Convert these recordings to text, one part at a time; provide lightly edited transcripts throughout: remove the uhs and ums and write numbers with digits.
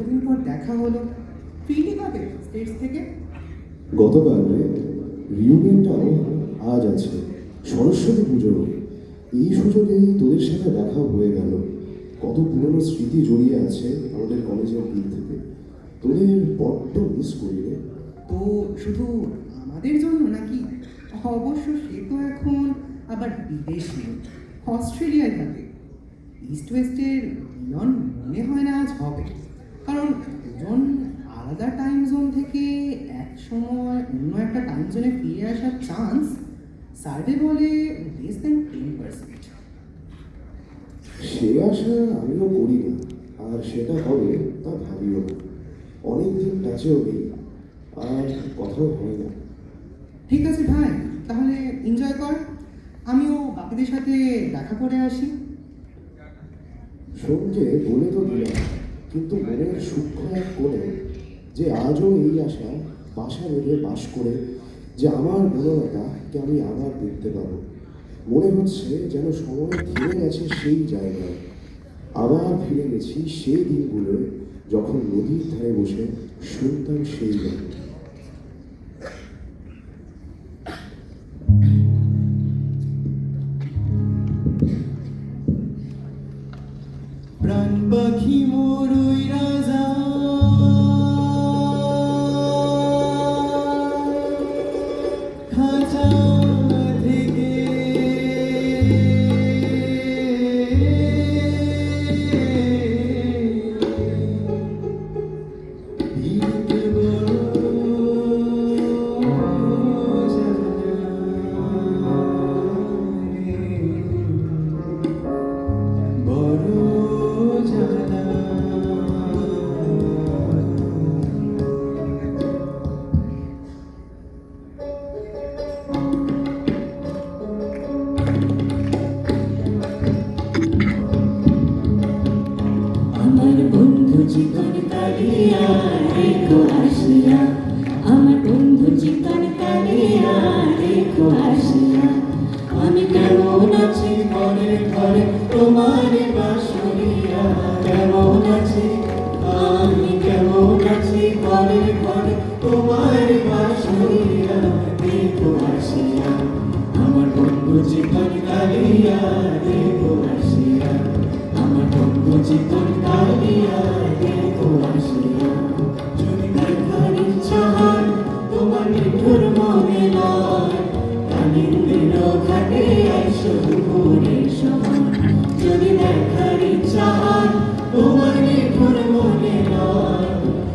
কতদিন পর দেখা হলো। ফিরলি কবে স্টেটস থেকে? গতকালে রিউনিয়নটাও আজ আছে, সরস্বতী পুজো। এই সুযোগে তোদের সাথে দেখা হয়ে গেল। কত পুরনো স্মৃতি জড়িয়ে আছে আমাদের কলেজের দিন থেকে। তোদের বড্ড মিস করি রে। তো শুধু আমাদের জন্য নাকি? অবশ্য সে তো এখন আবার বিদেশে, অস্ট্রেলিয়ায় থাকে। ইস্ট ওয়েস্টের মিলন মনে হয় না আজ হবে, কারণ দুজন আলাদা টাইম জোন থেকে এক সময় অন্য একটা টাইম জোনে ফিরে আসার চান্স সার্ভে বলে লেস দেন 10%। সে আশা আমিও করি না, আর সেটা হবে তা ভাবিও না। অনেকদিন টাচেও নেই, আর কথাও হয় না। ঠিক আছে ভাই, তাহলে এনজয় কর, আমিও বাকিদের সাথে দেখা করে আসি। সোমকে বলে তো দিলাম, কিন্তু মনের সূক্ষ্ম এক কোণে যে আজও এই আশা বাসা বেঁধে বাস করে যে আমার বনলতাকে আমি আবার দেখতে পাবো। মনে হচ্ছে যেন সময় ফিরে গেছে সেই জায়গায়। আবার ফিরে গেছি সেই দিনগুলো যখন নদীর ধারে বসে শুনতাম সেই গান। প্রাণ পাখি মোরই রাজা খাঁচা থেকে ভিড়তে বড় আমার বন্ধু চিকন কালিয়া রেখো আসিয়া, আমার বন্ধু চিকন কালিয়া রেখো আসিয়া। আমি কেমন আছি ঘরে ঘরে তোমার বাসরিয়া, কেমন আছি আমি কেমন আছি ঘরে ঘরে তোমার বাসরিয়া রেখো আসিয়া। আমার বন্ধু চিকন কালিয়া রেখো আসিয়া, আমার বন্ধু চিকন কালিয়া রেখো আসিয়া। যদি দেখার ইচ্ছা হয় তোমার নিঠুর মনে লয়, কানের দিল ঘাটে আইসো দুপুরের সময়। যদি দেখার ইচ্ছা হয় তোমার নিঠুর মনে লয়,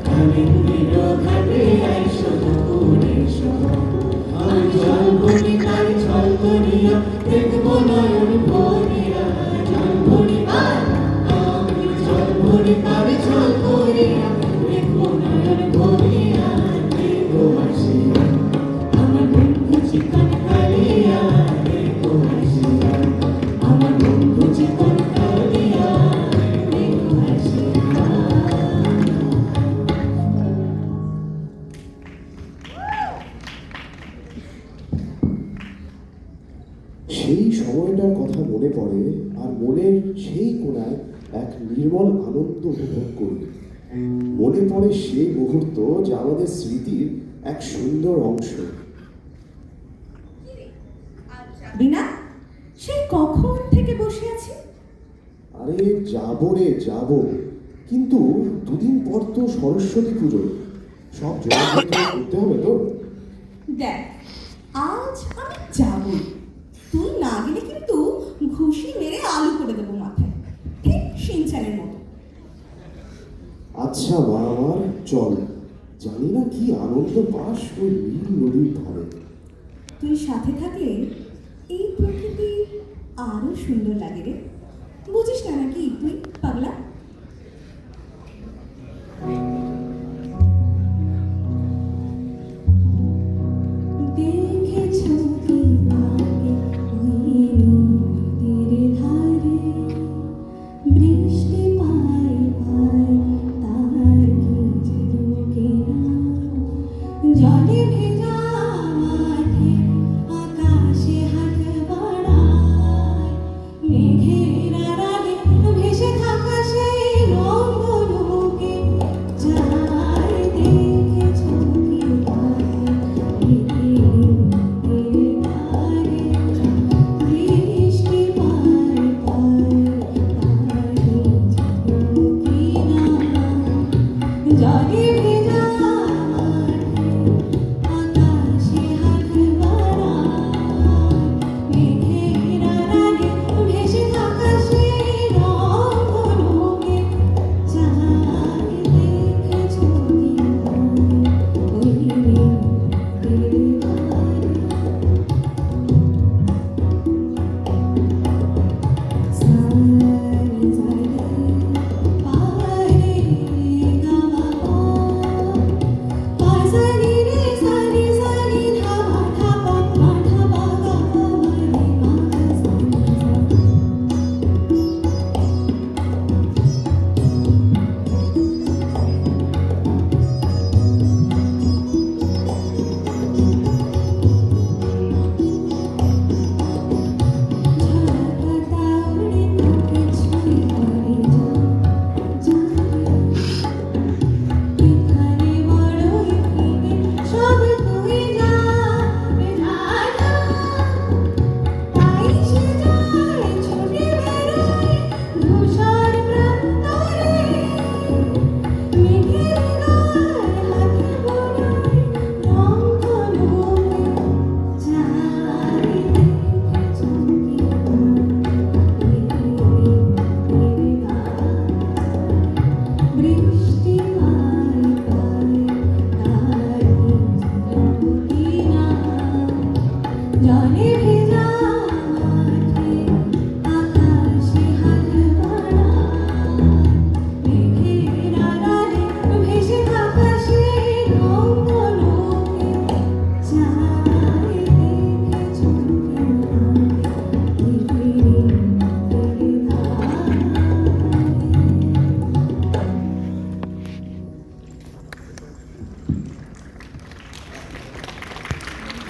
কানের দিল ঘাটে আইসো দুপুরের সময়। আমি জল ভরি তাই জল করিয়া দেখবো নয়ন ভরিয়া, জল ভরি আমি জল ভরি তাই জল করিয়া দেখবো নয়ন ভরিয়া দেখবো আসিয়া। আমার বন্ধু চিকন কালিয়া দেখবো আসিয়া, আমার বন্ধু চিকন কালিয়া দেখবো আসিয়া। সেই সময়টার কথা মনে পড়ে, আর মনের সেই কোণায় এক নির্মল আনন্দ উপভোগ করি। মনে পড়ে সেই মুহূর্ত যে আমাদের স্মৃতির এক সুন্দর অংশ। রিনা, সেই কখন থেকে বসে আছি? আরে যাবো রে যাবো, কিন্তু দুদিন পর তো সরস্বতী পুজো, সব জোগাড় করতে হবে তো। দেখ, আজ আমি যাবই। তুই না গেলে কিন্তু ঘুষি মেরে আলু করে দেবো মাথায়, ঠিক সিনচানের মতো। আচ্ছা মা আমার, চল। জানি না কি আনন্দ পাস ওই নীল নদীর ধারে। তুই সাথে থাকলে এই প্রকৃতি আরো সুন্দর লাগে রে। বুঝিস না নাকি তুই পাগলা? দেখেছো কি আগে ওই নদীর ধারে বৃষ্টি পায় পায় তার কি রোকে না, জলে ভেজা মাঠে আকাশে হাত বাড়ায়, মেঘের আড়ালে ভেসে থাকা সে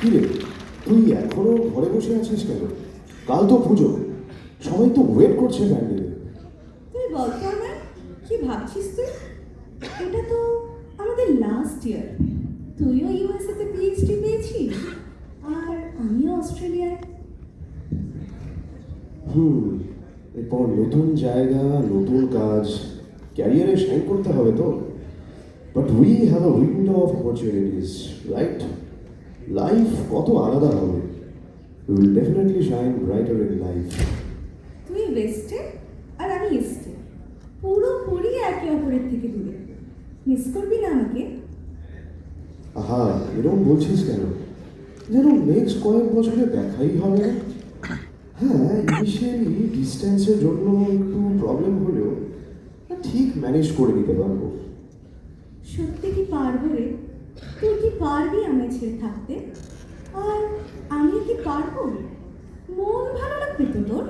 কিরে, তুই এখনো ঘরে বসে আছিস কেন? কাল তো পুজো, সবাই তো ওয়েট করছে প্যান্ডেলে। তুই বলতো আমার কি ভাবছিস তুই? এটা তো আমাদের লাস্ট ইয়ার। তুইও ইউএসএ তে পিএইচডি পেয়েছিস আর আমিও অস্ট্রেলিয়ায়। এরপর নতুন জায়গা, নতুন কাজ, ক্যারিয়ারে শাইন করতে হবে তো। But we have a window of opportunities, right? Life কত আলাদা হবে। We will definitely shine brighter in life. তুই ওয়েস্টে আর আমি ইস্টে, পুরোপুরি একে অপরের থেকে দূরে। মিস করবি না আমাকে? আহা, এরকম বলছিস কেন? যেন নেক্সট কয়েক বছরে দেখাই হবে না। হ্যাঁ, ইনিশিয়ালি ডিস্টেন্সের জন্য একটু প্রবলেম হলেও ঠিক ম্যানেজ করে নিতে পারবো। সত্যি কি পারবো রে? তুই কি পারবি আমায় ছেড়ে থাকতে? আর আমি কি পারবো? মন ভালো লাগবে তো তোর?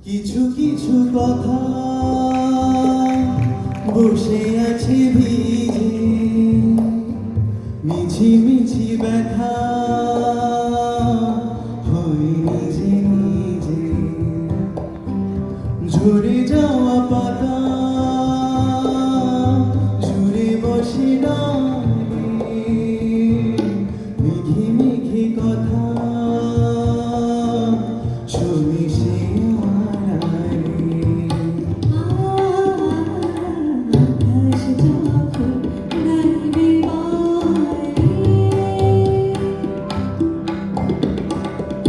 কিছু কিছু কথা বসে আছে ভিজে, মিছি মিছি ব্যথা হয় নিজে নিজে। ঝরে যাওয়া পাতা জুড়ে বসে ডালে, মিঠি মিঠি কথা শুনি সে আকাশ যখন গাইবে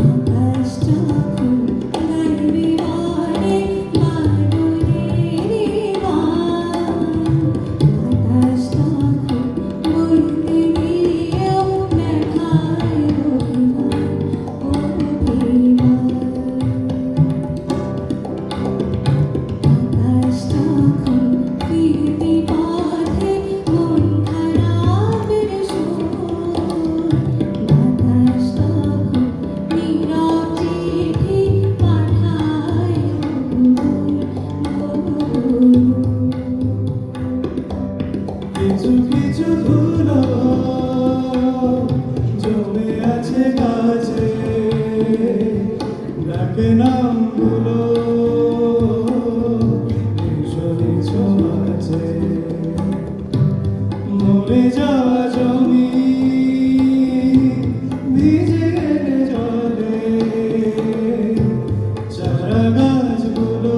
আকাশ যখন গাইবে বাদলের আকাশ তখন বইতে গিয়েও দেখায় অভিমান। আকাশ তখন ফিরতি পথে মন খারাপের সুর, বাতাস তখন নীরব চিঠি পাঠায় কিছু কিছু ধুলো জমে আছে কাছে, ডাকে নামগুলো ঈশ্বরের ছোঁয়াচে। মরে যাওয়া জমি ভিজে গেলে জলে, চারা গাছগুলো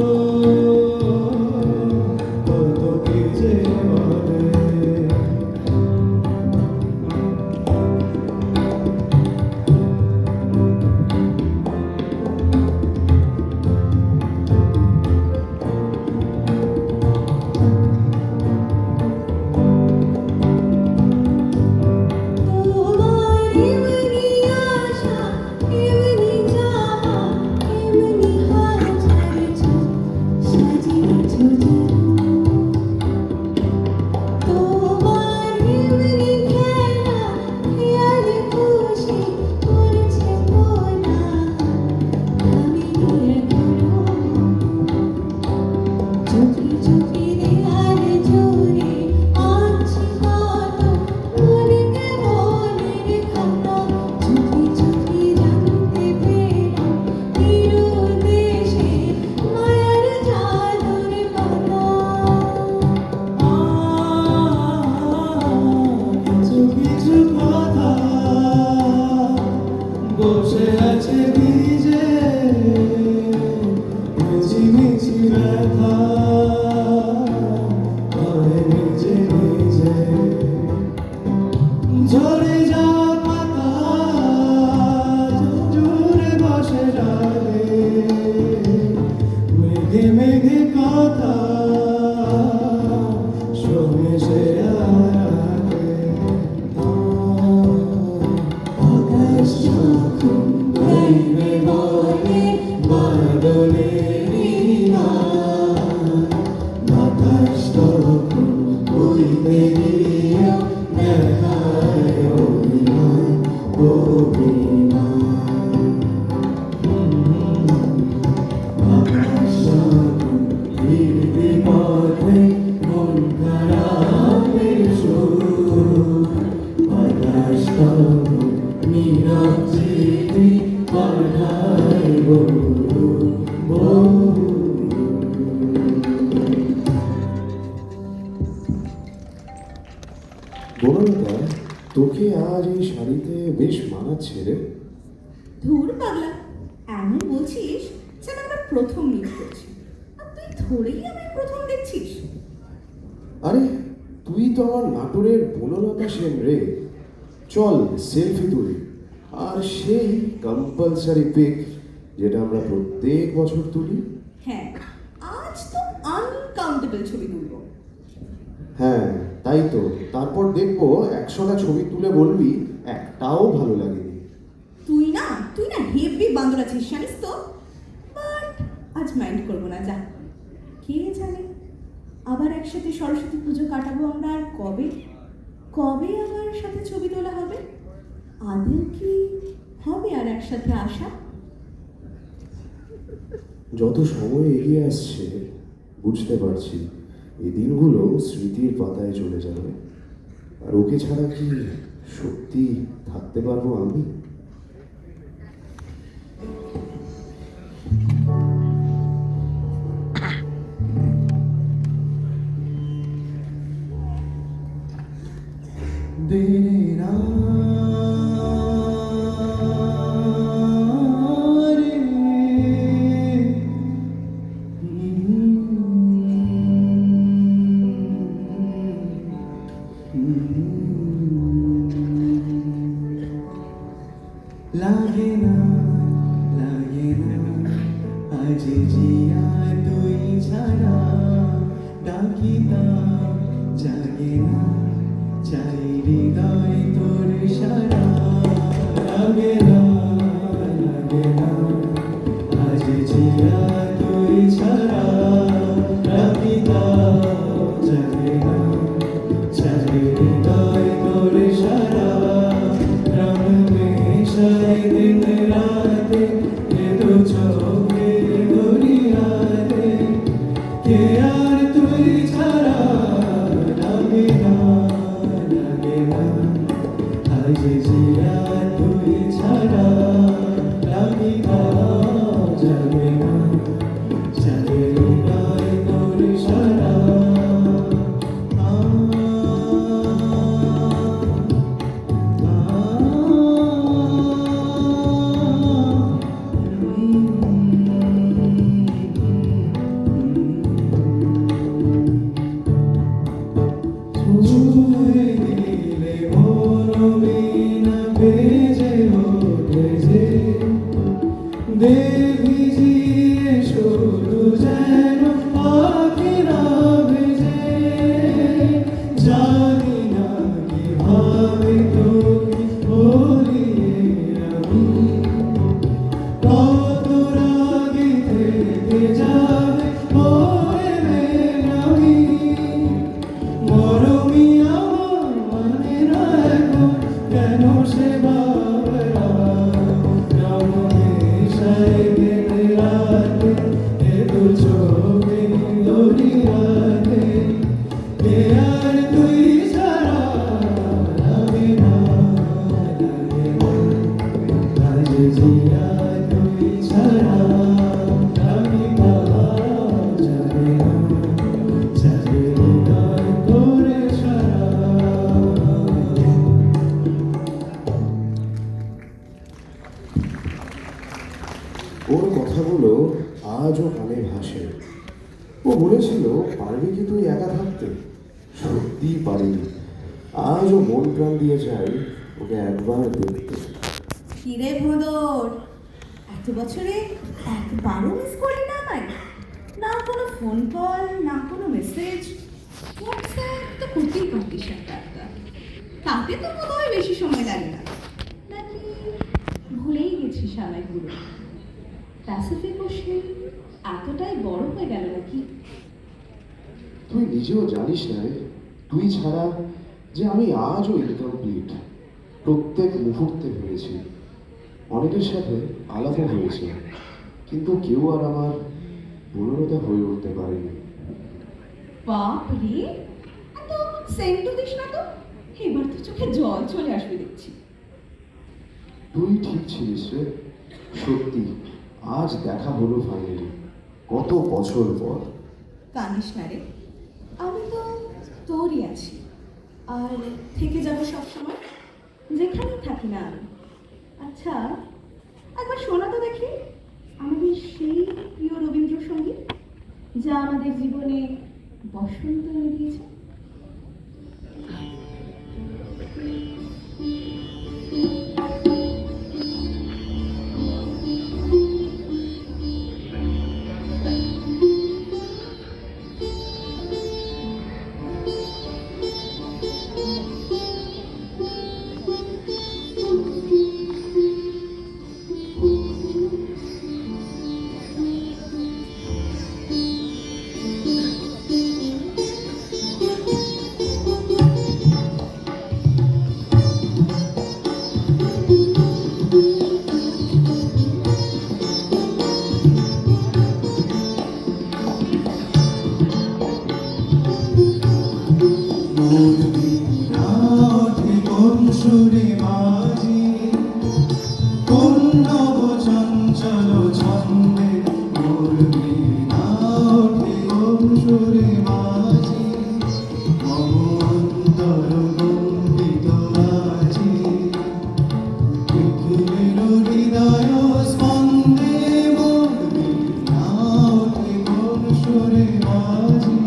কত কি যে বলে। বনলতা, তোকে আজ এই শাড়িতে বেশ মানাচ্ছে রে। ধুর পাগলা, এমন বলছিস যেন আমরা প্রথম মিট করছি, আর তুই ধরেই আমায় প্রথম দেখছিস। আরে তুই তো আমার নাটোরের বনলতা সেন রে। চল সেলফি তুলি, আর সেই কম্পালসারি পিক যেটা আমরা প্রত্যেক বছর তুলি। হ্যাঁ, আজ তো আনকাউন্টেবল ছবি তুলবো। হ্যাঁ তাই তো, তারপর দেখবো 100টা ছবি তুলে বলবি একটাও ভালো লাগেনি। তুই না হেভি বান্দর আছিস জানিস তো। বাট আজ মাইন্ড করবো না, যা। কে জানে আবার একসাথে সরস্বতী পুজো কাটাবো আমরা, আর কবে কবে আমার সাথে ছবি তোলা হবে। আদৌ কি হবে আর একসাথে আসা? যত সময় এগিয়ে আসছে বুঝতে পারছি এই দিনগুলো স্মৃতির পাতায় চলে যাবে। আর ওকে ছাড়া কি সত্যি থাকতে পারবো আমি? দেরে না রে লাগে না আজ জিয়া তুই ছাড়া, ডাকিতা জাগে না, চাই হৃদয় তোর সারা। লাগে না আজ জিয়া তুই ছাড়া, ডাকিতা জাগে না, চাই হৃদয় তোর সারা। রং মেশাই দিন রাতে এ দু চোখের দরিয়াতে, কে আর তুই ছাড়া। লাগে না আজ জিয়া তুই ছাড়া, ডাকিতা যাবে না, চাই হৃদয় তোর সারা। ছুঁয়ে দিলে মনোবীণা বেজে ওঠে যে, দেবী জিয়ে শুধু যেন পাখিরা ভেজে। জানি না কিভাবে তোকে ভুলিয়ে আমি, কত রাগে থেকে যাবে মরে আমি। মরমি আমার মানে না এখন, কেন সে বাবরা। রং মেশাই দিন রাতে এ দু চোখের দরিয়াতে, কে আর তুই ছাড়া। লাগে না আজ জিয়া তুই ছাড়া, ডাকিতা যাবে না, চাই হৃদয় তোর সারা। ওর কথাগুলো আজও কানে ভাসে। ও বলেছিল পারবি কি তুই একা থাকতে? সত্যি পারিনি। আজও মন প্রাণ দিয়ে চাই ওকে একবার দেখতে। কিরে ভোঁদর, এত বছরে একবারও মিস করলি না আমায়? না কোনো ফোন কল, না কোনো মেসেজ। হোয়াটসঅ্যাপ তো করতেই পারতিস একটা। তাতে তো বোধহয় বেশি সময় লাগে না। নাকি ভুলেই গেছিস আমায় পুরো? প্যাসিফিক ওশেন এতটাই বড় হয়ে গেল নাকি? তুই নিজেও জানিস না রে, তুই ছাড়া যে আমি আজও ইনকমপ্লিট। প্রত্যেক মুহূর্তে ভেবেছি, অনেকের সাথে আলাপও হয়েছে, কিন্তু কেউ আর আমার বনলতা হয়ে উঠতে পারেনি। বাপ রে, এত সেন্টও দিস না তো, এবার তো চোখে জল চলে আসবে দেখছি। তুই ঠিক ছিলিস রে, সত্যি। আজ দেখা হলো ফাইনালি, কত বছর পর। কানিস না রে, আমি তো তোরই আছি। আর থেকে যাবো সবসময়, যেখানেই থাকি না আমি। আচ্ছা, একবার শোনা তো দেখি আমাদের সেই প্রিয় রবীন্দ্রসঙ্গীত, যা আমাদের জীবনে বসন্ত এনে দিয়েছে। মোর বীণা ওঠে কোন সুরে বাজে, কোন নব চঞ্চল ছন্দে। মোর বীণা ওঠে কোন সুরে বাজে, মম অন্তর কম্পিত আছে। পৃথিবীর হৃদয় স্পন্দে মোর বীণা ওঠে কোন সুরে বাজে,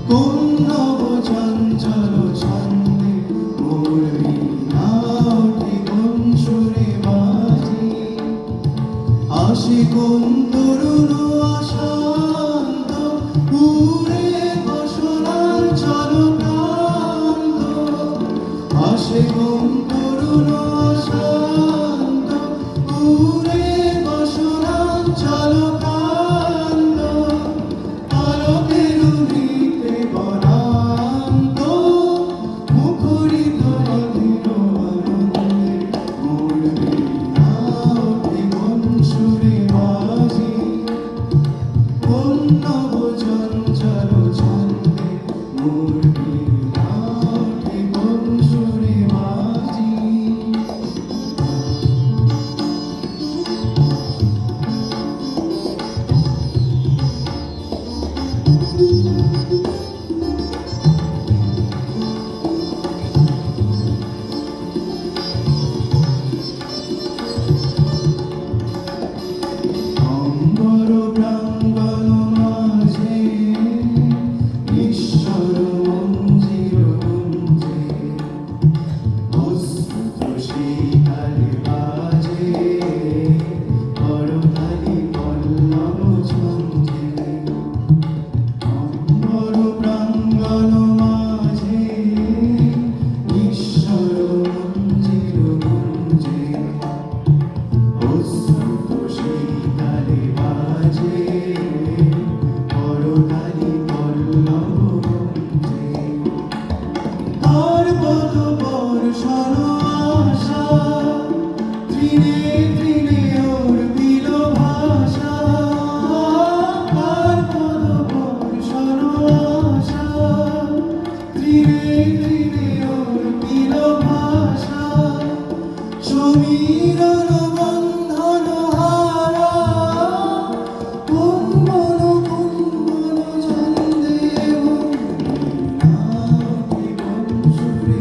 কোন নব চঞ্চল ছন্দে। মোর বীণা ওঠে কোন সুরে বাজে, আসে কোন তরুণ আশান্ত, উড়ে বসনার চলকান্ত। আসে কোন তরুণ আশান্ত, উড়ে বসনার চলকান্ত। আলোকের নৃত্যে বনান্ত, মুখরিত অধীর আনন্দে। মোর বীণা ওঠে কোন সুরে বাজে, কোন নব চঞ্চল ছন্দে। মোর বীণা ওঠে কোন সুরে বাজে। অম্বর প্রাঙ্গণ মাঝে, ঈশ্বর মঞ্জির গুঞ্জে। অস্ফুট শিখারে বাজে, করতালি পল্লব ছন্দে। অম্বর প্রাঙ্গণ মাঝে, ঈশ্বর মঞ্জির গুঞ্জে। অস্ফুট শিখারে বাজে, করতালি পল্লব গুঞ্জে। তার পদ বর্ষণ আশা, তৃণে তৃণে ওর বিল ভাষা। তার পদ বর্ষণ আশা, তৃণে তৃণে ওর বিল ভাষা। সমীরণ বন্ধন হারা, কুম্ভন কুম্ভন ছন্দে। মোর বীণা ওঠে কোন সুরে